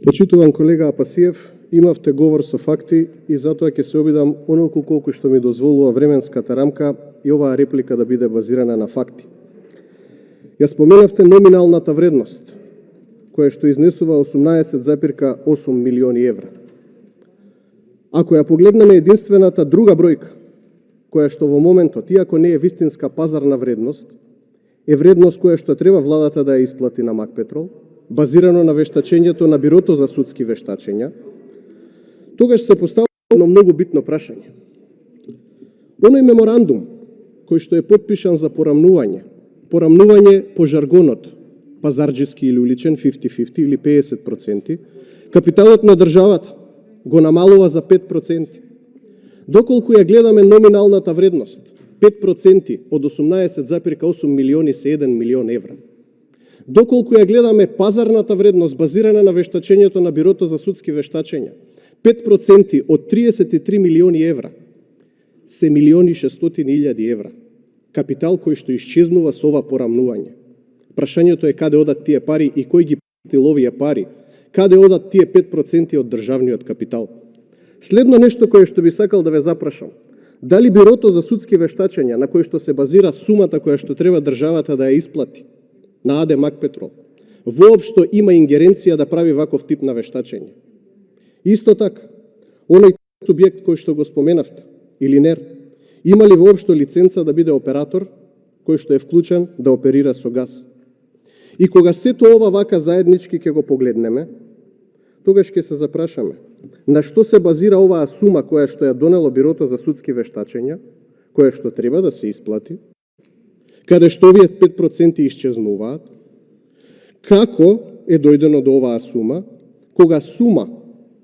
Почитуван колега Апасиев, имавте говор со факти и затоа ќе се обидам онолку колку што ми дозволува временската рамка и оваа реплика да биде базирана на факти. Ја споменавте номиналната вредност, која што изнесува 18,8 милиони евра. Ако ја погледнеме единствената друга бројка, која што во моментот, иако не е вистинска пазарна вредност, е вредност која што треба владата да ја исплати на Макпетрол, базирано на вештачењето на Бирото за судски вештачења, тогаш се поставува едно многу битно прашање. Оној меморандум кој што е потпишан за порамнување по жаргонот, пазарџиски или уличен 50-50 или 50%, капиталот на државата го намалува за 5%. Доколку ја гледаме номиналната вредност, 5% од 18,8 милиони се 1 милион евра. Доколку ја гледаме пазарната вредност базирана на вештачењето на Бирото за судски вештачења, 5% од 33 милиони евра се 1.600.000 евра. Капитал кој што исчезнува со ова порамнување. Прашањето е каде одат тие пари и кој ги платил овие пари? Каде одат тие 5% од државниот капитал? Следно нешто кое што би сакал да ве запрашам. Дали Бирото за судски вештачења, на кој што се базира сумата која што треба државата да ја исплати на АД Макпетрол, воопшто има ингеренција да прави ваков тип на вештачење? Исто така, оној субјект кој што го споменавте, или НЕР, има ли воопшто лиценца да биде оператор кој што е вклучен да оперира со газ? И кога сето ова вака заеднички ќе го погледнеме, тогаш ќе се запрашаме на што се базира оваа сума која што ја донело Бирото за судски вештачења, која што треба да се исплати, каде што овие 5% исчезнуваат, како е дојдено до оваа сума, кога сума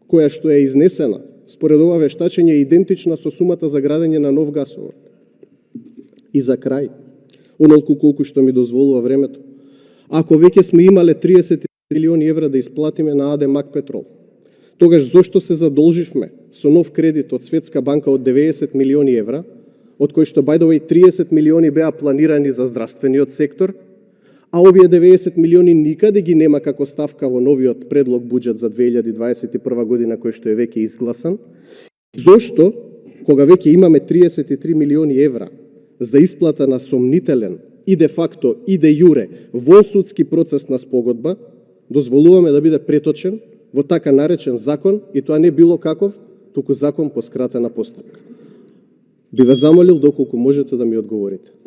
која што е изнесена според ова вештачење е идентична со сумата за градење на нов гасовод. И за крај, онолку колку што ми дозволува времето, ако веќе сме имале 30 милиони евра да исплатиме на АД Макпетрол, тогаш зошто се задолживме со нов кредит од Светска банка од 90 милиони евра, од кои што by the way 30 милиони беа планирани за здравствениот сектор, а овие 90 милиони никаде ги нема како ставка во новиот предлог буџет за 2021 година кој што е веќе изгласан? Зошто, кога веќе имаме 33 милиони евра за исплата на сомнителен и де факто и де јуре вонсудски процес на спогодба, дозволуваме да биде преточен во така наречен закон, и тоа не било каков, туку закон по скратена постапка? Би ве замолил доколку можете да ми одговорите.